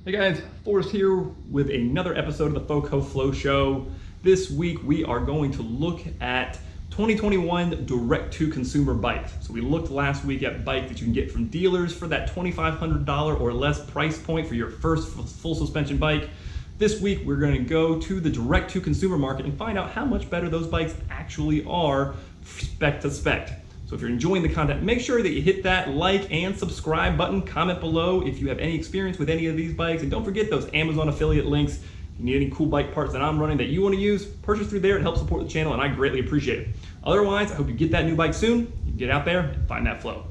Hey guys, Forrest here with another episode of the FoCo Flow Show. This week we are going to look at 2021 direct-to-consumer bikes. So we looked last week at bikes that you can get from dealers for that $2,500 or less price point for your first full suspension bike. This week we're going to go to the direct-to-consumer market and find out how much better those bikes actually are spec to spec. So if you're enjoying the content, make sure that you hit that like and subscribe button, comment below if you have any experience with any of these bikes, and don't forget those Amazon affiliate links. If you need any cool bike parts that I'm running that you want to use, purchase through there and help support the channel, and I greatly appreciate it. Otherwise, I hope you get that new bike soon. You can get out there and find that flow.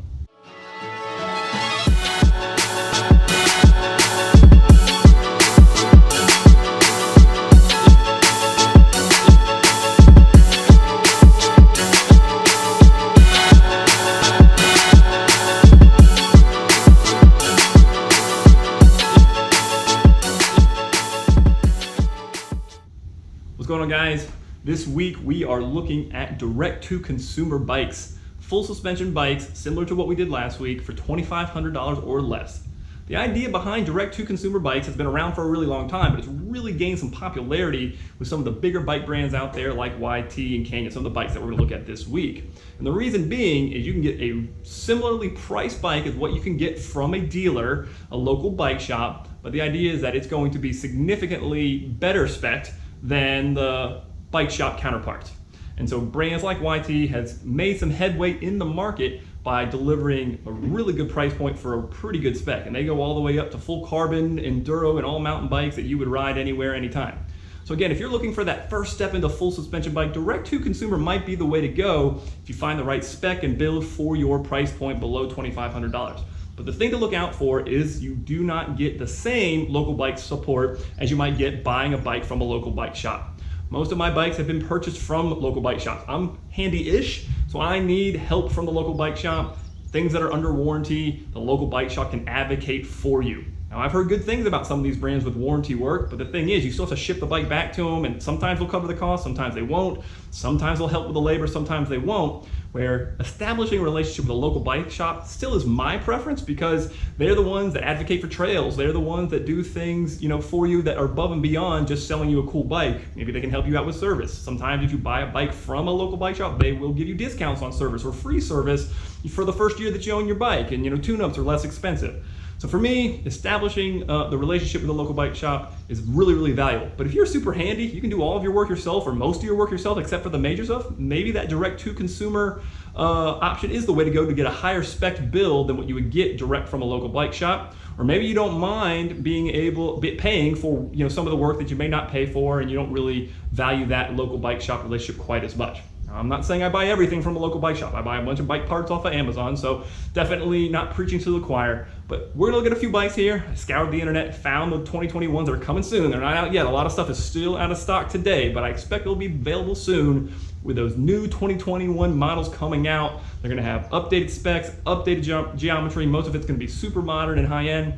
What's going on, guys? This week we are looking at direct-to-consumer bikes, full suspension bikes similar to what we did last week for $2,500 or less. The idea behind direct-to-consumer bikes has been around for a really long time, but it's really gained some popularity with some of the bigger bike brands out there like YT and Canyon, some of the bikes that we're going to look at this week. And the reason being is you can get a similarly priced bike as what you can get from a dealer, a local bike shop, but the idea is that it's going to be significantly better spec'd than the bike shop counterparts. And so brands like YT has made some headway in the market by delivering a really good price point for a pretty good spec. And they go all the way up to full carbon, enduro, and all mountain bikes that you would ride anywhere, anytime. So again, if you're looking for that first step into full suspension bike, direct-to-consumer might be the way to go if you find the right spec and build for your price point below $2,500. But the thing to look out for is you do not get the same local bike support as you might get buying a bike from a local bike shop. Most of my bikes have been purchased from local bike shops. I'm handy-ish, so I need help from the local bike shop. Things that are under warranty, the local bike shop can advocate for you. Now, I've heard good things about some of these brands with warranty work, but the thing is, you still have to ship the bike back to them, and sometimes they'll cover the cost, sometimes they won't. Sometimes they'll help with the labor, sometimes they won't. Where establishing a relationship with a local bike shop still is my preference, because they're the ones that advocate for trails. They're the ones that do things, for you that are above and beyond just selling you a cool bike. Maybe they can help you out with service. Sometimes if you buy a bike from a local bike shop, they will give you discounts on service or free service for the first year that you own your bike, and tune-ups are less expensive. So for me, establishing the relationship with a local bike shop is really, really valuable. But if you're super handy, you can do all of your work yourself or most of your work yourself except for the major stuff. Maybe that direct-to-consumer option is the way to go to get a higher spec build than what you would get direct from a local bike shop. Or maybe you don't mind paying for some of the work that you may not pay for, and you don't really value that local bike shop relationship quite as much. I'm not saying I buy everything from a local bike shop. I buy a bunch of bike parts off of Amazon, so definitely not preaching to the choir. But we're gonna look at a few bikes here. I scoured the internet, found the 2021s that are coming soon. They're not out yet. A lot of stuff is still out of stock today, but I expect it'll be available soon with those new 2021 models coming out. They're gonna have updated specs, updated geometry. Most of it's gonna be super modern and high end.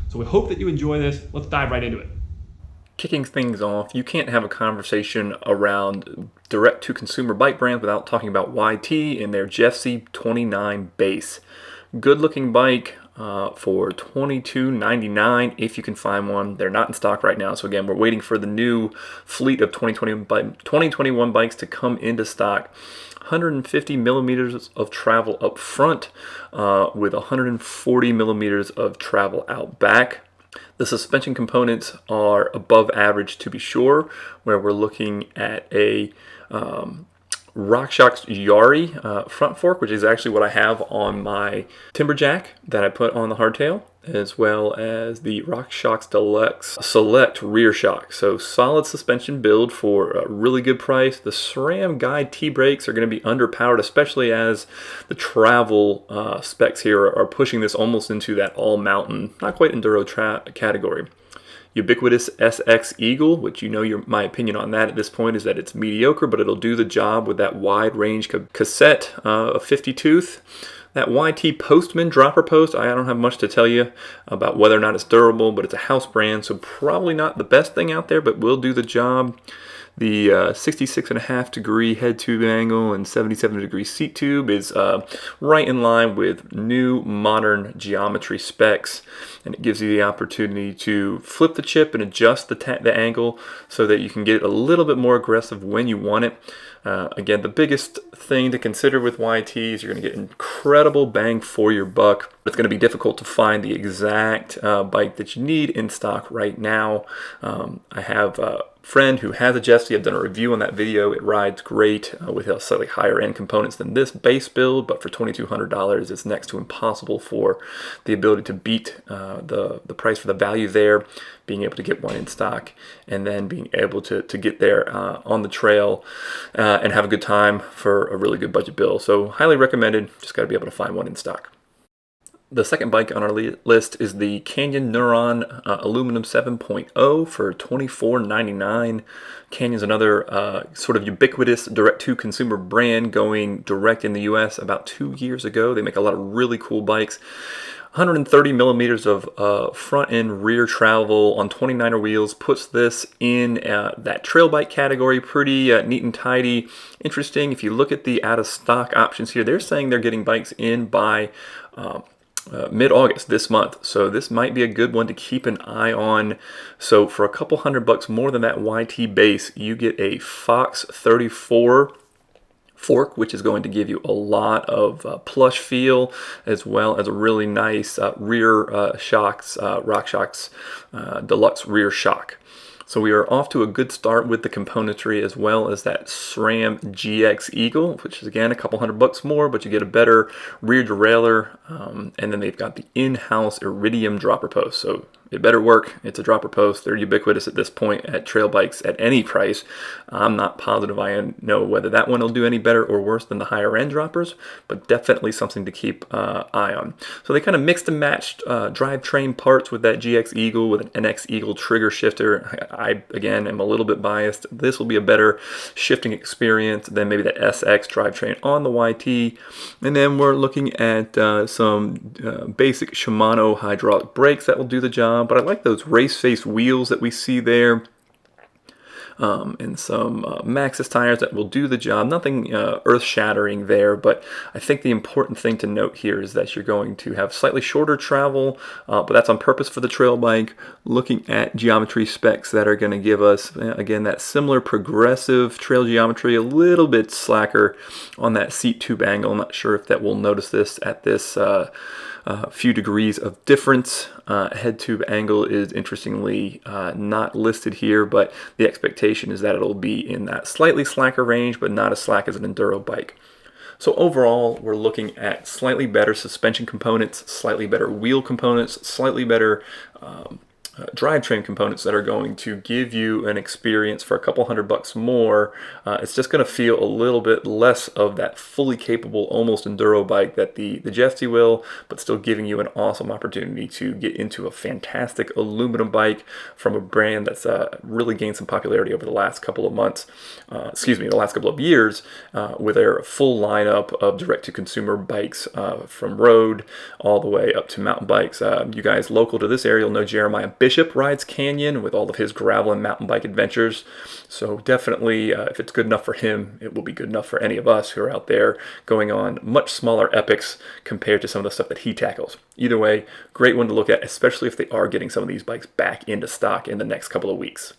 So we hope that you enjoy this. Let's dive right into it. Kicking things off, you can't have a conversation around direct-to-consumer bike brands without talking about YT and their GFC 29 base. Good-looking bike for $22.99 if you can find one. They're not in stock right now, so again, we're waiting for the new fleet of 2021 bikes to come into stock. 150 millimeters of travel up front with 140 millimeters of travel out back. The suspension components are above average, to be sure, where we're looking at a RockShox Yari front fork, which is actually what I have on my Timberjack that I put on the hardtail, as well as the RockShox Deluxe Select rear shock. So solid suspension build for a really good price. The SRAM guide T-brakes are going to be underpowered, especially as the travel specs here are pushing this almost into that all-mountain, not quite enduro category. Ubiquitous SX Eagle, which my opinion on that at this point is that it's mediocre, but it'll do the job with that wide range cassette, a 50 tooth. That YT Postman dropper post, I don't have much to tell you about whether or not it's durable, but it's a house brand, so probably not the best thing out there, but will do the job. The 66.5-degree head tube angle and 77-degree seat tube is right in line with new modern geometry specs, and it gives you the opportunity to flip the chip and adjust the angle so that you can get it a little bit more aggressive when you want it. Again, the biggest thing to consider with YT is you're going to get incredible bang for your buck. It's going to be difficult to find the exact bike that you need in stock right now. I have a friend who has a Jesty. I've done a review on that video. It rides great with slightly higher end components than this base build, but for $2,200 it's next to impossible for the ability to beat the price for the value there, being able to get one in stock and then being able to get there on the trail and have a good time for a really good budget bill. So highly recommended. Just got to be able to find one in stock. The second bike on our list is the Canyon Neuron Aluminum 7.0 for $24.99. Canyon's another sort of ubiquitous direct-to-consumer brand going direct in the US about 2 years ago. They make a lot of really cool bikes. 130 millimeters of front and rear travel on 29er wheels puts this in that trail bike category. Pretty neat and tidy. Interesting, if you look at the out-of-stock options here, they're saying they're getting bikes in by mid-August this month, so this might be a good one to keep an eye on. So for a couple $100 more than that YT base, you get a Fox 34 fork, which is going to give you a lot of plush feel, as well as a really nice rear shocks, RockShox deluxe rear shock. So we are off to a good start with the componentry, as well as that SRAM GX Eagle, which is again a couple $100 more, but you get a better rear derailleur, and then they've got the in-house Iridium dropper post. So it better work. It's a dropper post. They're ubiquitous at this point at trail bikes at any price. I'm not positive I know whether that one will do any better or worse than the higher end droppers, but definitely something to keep eye on. So they kind of mixed and matched drivetrain parts with that GX Eagle with an NX Eagle trigger shifter. I again am a little bit biased. This will be a better shifting experience than maybe the SX drivetrain on the YT. And then we're looking at some basic Shimano hydraulic brakes that will do the job. But I like those race face wheels that we see there, and some Maxxis tires that will do the job. Nothing earth-shattering there, but I think the important thing to note here is that you're going to have slightly shorter travel, but that's on purpose for the trail bike. Looking at geometry specs that are going to give us, again, that similar progressive trail geometry, a little bit slacker on that seat tube angle. I'm not sure if that we'll notice this at this few degrees of difference. Head tube angle is interestingly not listed here, but the expectation is that it'll be in that slightly slacker range, but not as slack as an enduro bike. So overall, we're looking at slightly better suspension components, slightly better wheel components, slightly better drivetrain components that are going to give you an experience for a couple $100 more. It's just going to feel a little bit less of that fully capable, almost enduro bike that the Jesty will, but still giving you an awesome opportunity to get into a fantastic aluminum bike from a brand that's really gained some popularity over the last couple of months, the last couple of years, with their full lineup of direct-to-consumer bikes from road all the way up to mountain bikes. You guys local to this area will know Jeremiah Bishop rides Canyon with all of his gravel and mountain bike adventures. So definitely, if it's good enough for him, it will be good enough for any of us who are out there going on much smaller epics compared to some of the stuff that he tackles. Either way, great one to look at, especially if they are getting some of these bikes back into stock in the next couple of weeks.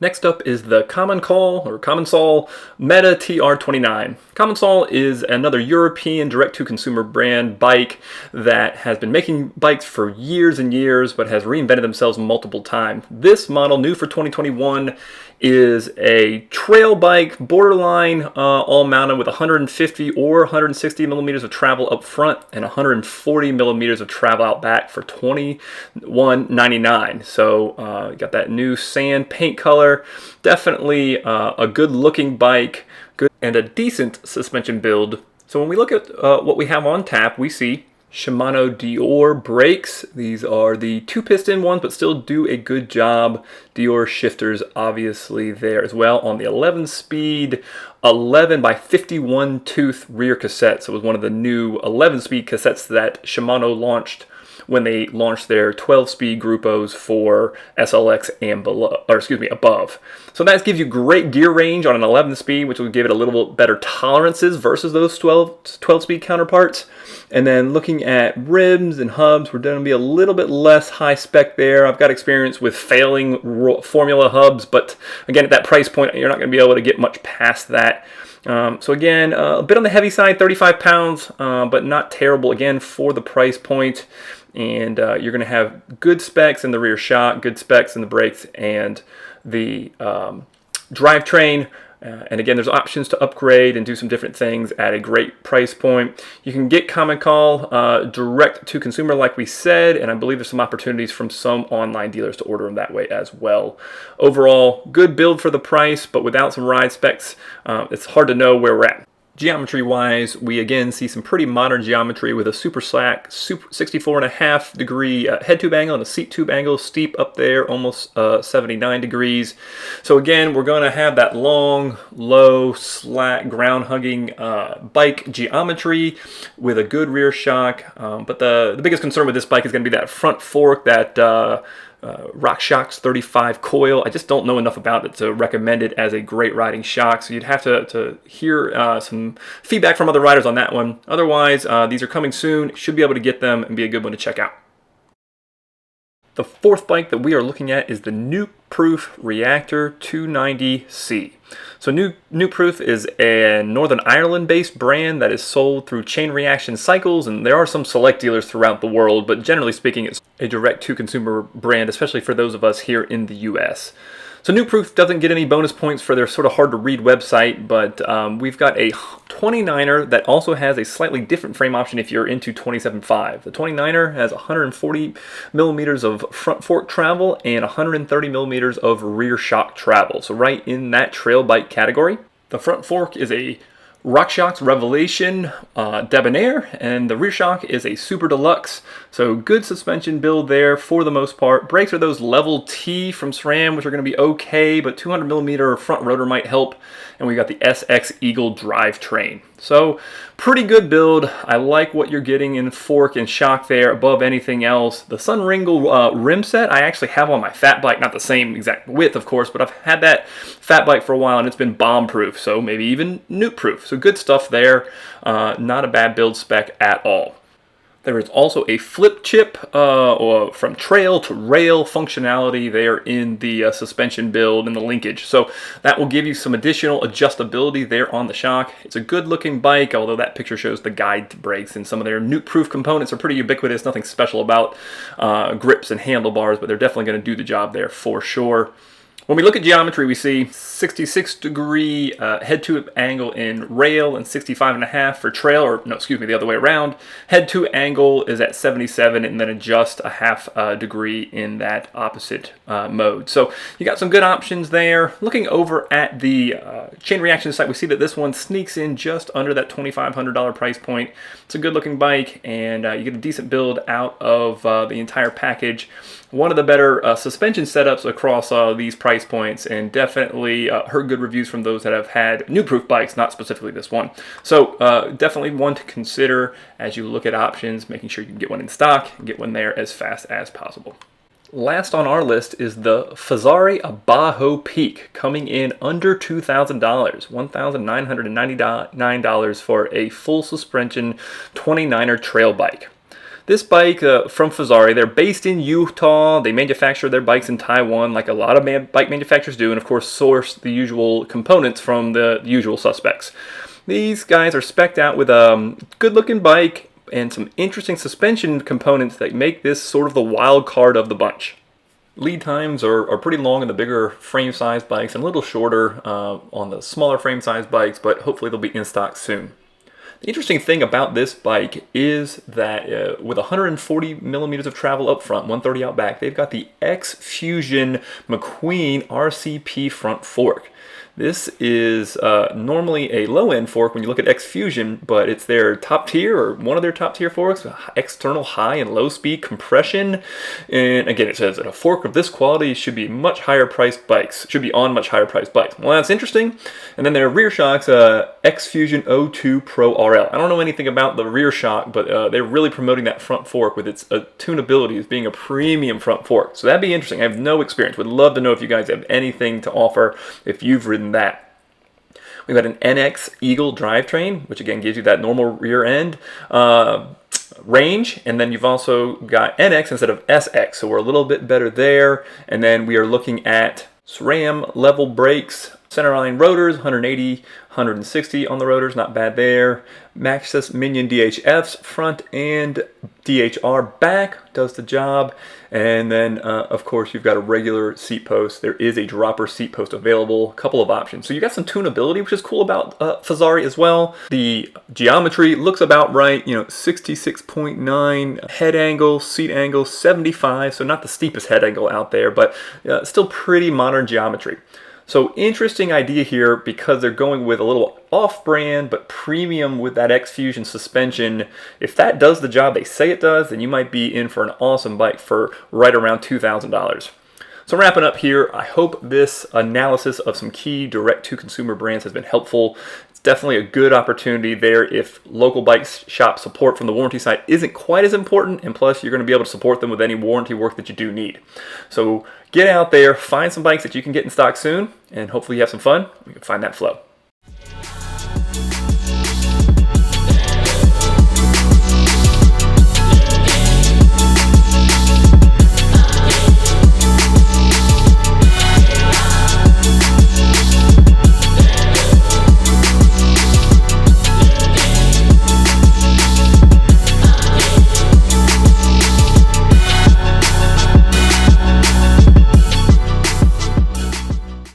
Next up is the Commensol Meta TR29. Commensol is another European direct-to-consumer brand bike that has been making bikes for years and years, but has reinvented themselves multiple times. This model, new for 2021, is a trail bike, borderline all mounted with 150 or 160 millimeters of travel up front and 140 millimeters of travel out back for $21.99. So you got that new sand paint color. Definitely a good looking bike, good and a decent suspension build. So when we look at what we have on tap, we see Shimano Dior brakes. These are the 2-piston ones, but still do a good job. Dior shifters obviously there as well on the 11-speed 11 by 51 tooth rear cassette. So it was one of the new 11-speed cassettes that Shimano launched when they launched their 12-speed Grupos for SLX and below, or excuse me, above. So that gives you great gear range on an 11-speed, which will give it a little bit better tolerances versus those 12-speed counterparts. And then looking at rims and hubs, we're going to be a little bit less high spec there. I've got experience with failing formula hubs, but again, at that price point, you're not going to be able to get much past that. So again, a bit on the heavy side, 35 pounds, but not terrible again for the price point. And you're going to have good specs in the rear shock, good specs in the brakes and the drivetrain. And again, there's options to upgrade and do some different things at a great price point. You can get Common Call direct to consumer, like we said, and I believe there's some opportunities from some online dealers to order them that way as well. Overall, good build for the price, but without some ride specs, it's hard to know where we're at. Geometry-wise, we again see some pretty modern geometry with a super slack, 64.5 degree head tube angle and a seat tube angle, steep up there, almost 79 degrees. So again, we're going to have that long, low, slack, ground-hugging bike geometry with a good rear shock. But the biggest concern with this bike is going to be that front fork, that RockShox 35 coil. I just don't know enough about it to recommend it as a great riding shock, so you'd have to hear some feedback from other riders on that one. Otherwise, these are coming soon. Should be able to get them and be a good one to check out. The fourth bike that we are looking at is the Newproof Reactor 290C. So Newproof is a Northern Ireland-based brand that is sold through Chain Reaction Cycles, and there are some select dealers throughout the world, but generally speaking, it's a direct-to-consumer brand, especially for those of us here in the U.S. So Newproof doesn't get any bonus points for their sort of hard-to-read website, but we've got a 29er that also has a slightly different frame option if you're into 27.5. The 29er has 140 millimeters of front fork travel and 130 millimeters of rear shock travel, so right in that trail bike category. The front fork is a RockShox Revelation Debonair, and the rear shock is a Super Deluxe. So good suspension build there for the most part. Brakes are those Level T from SRAM, which are going to be okay, but 200 millimeter front rotor might help. And we got the SX Eagle drivetrain. So pretty good build. I like what you're getting in fork and shock there above anything else. The Sunringle rim set I actually have on my fat bike, not the same exact width of course, but I've had that fat bike for a while and it's been bomb proof, so maybe even Newt proof. So good stuff there. Not a bad build spec at all. There is also a flip chip or from trail to rail functionality there in the suspension build and the linkage. So that will give you some additional adjustability there on the shock. It's a good looking bike, although that picture shows the guide brakes, and some of their Newproof components are pretty ubiquitous. Nothing special about grips and handlebars, but they're definitely going to do the job there for sure. When we look at geometry, we see 66 degree head tube angle in rail and 65.5 for trail, or no, excuse me, the other way around. Head tube angle is at 77 and then adjust a half degree in that opposite mode. So you got some good options there. Looking over at the Chain Reaction site, we see that this one sneaks in just under that $2,500 price point. It's a good looking bike, and you get a decent build out of the entire package. One of the better suspension setups across these price points, and definitely heard good reviews from those that have had Newproof bikes, not specifically this one. So definitely one to consider as you look at options, making sure you can get one in stock and get one there as fast as possible. Last on our list is the Ferari Abajo Peak, coming in under $2,000, $1,999 for a full suspension 29er trail bike. This bike from Ferari, they're based in Utah. They manufacture their bikes in Taiwan like a lot of bike manufacturers do, and of course source the usual components from the usual suspects. These guys are spec'd out with a good looking bike and some interesting suspension components that make this sort of the wild card of the bunch. Lead times are pretty long on the bigger frame size bikes and a little shorter on the smaller frame size bikes, but hopefully they'll be in stock soon. The interesting thing about this bike is that with 140 millimeters of travel up front, 130 out back, they've got the X-Fusion McQueen RCP front fork. This is normally a low-end fork when you look at X-Fusion, but it's their top tier, or one of their top tier forks, external high and low speed compression. And again, it says that a fork of this quality should be much higher priced bikes, should be on much higher priced bikes. Well, that's interesting. And then their rear shocks, X-Fusion O2 Pro URL. I don't know anything about the rear shock, but they're really promoting that front fork with its tunability as being a premium front fork. So that'd be interesting. I have no experience. Would love to know if you guys have anything to offer if you've ridden that. We've got an NX Eagle drivetrain, which again gives you that normal rear end range, and then you've also got NX instead of SX, so we're a little bit better there. And then we are looking at SRAM level brakes, centerline rotors, 180, 160 on the rotors, not bad there. Maxxis Minion DHFs, front and DHR back, does the job. And then, of course, you've got a regular seat post. There is a dropper seat post available, a couple of options. So you got some tunability, which is cool about Ferari as well. The geometry looks about right, 66.9 head angle, seat angle, 75. So not the steepest head angle out there, but still pretty modern geometry. So interesting idea here because they're going with a little off-brand but premium with that X-Fusion suspension. If that does the job they say it does, then you might be in for an awesome bike for right around $2,000. So wrapping up here, I hope this analysis of some key direct-to-consumer brands has been helpful. It's definitely a good opportunity there if local bike shop support from the warranty side isn't quite as important, and plus you're going to be able to support them with any warranty work that you do need. So get out there, find some bikes that you can get in stock soon, and hopefully you have some fun. You can find that flow.